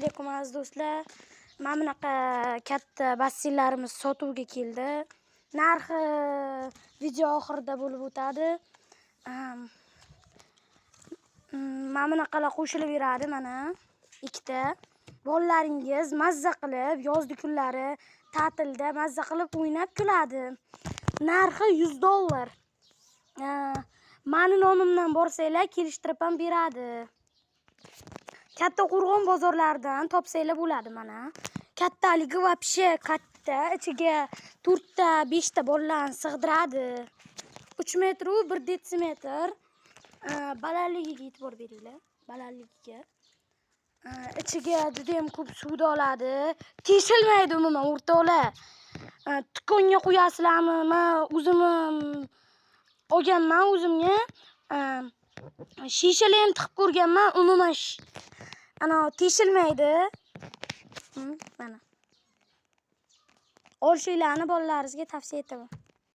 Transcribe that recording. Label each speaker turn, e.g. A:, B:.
A: alaykum aziz do'stlar. Mana bunaqa katta basseynlarimiz sotuvga keldi. Narxi video oxirida bo'lib o'tadi. Mana bunaqalar qo'shilib beradi mana ikkita. Bolalaringiz mazza qilib yozgi kunlari ta'tilda mazza qilib o'ynab kuladi. Narxi $100. Mani nomimdan borsanglar kelishtirib ham beradi. Katta Qo'rg'on bozorlaridan topsanglar bo'ladi mana. Kattaligi vobshe katta, ichiga 4 ta, 5 ta bolalarni sig'diradi. 3 metr u 1 detsimetr. Balandligiga e'tibor beringlar, balandligiga. Ichiga juda ham ko'p suv oladi. Teshilmaydi umuman o'rtoqlar. Tikonga qo'yasizlarmi? Men o'zim olganman o'zimga. Shishalar ham tiqib ko'rganman, umuman ana teshilmaydi. Mana. Olishinglarni bolalaringizga tavsiya etaman.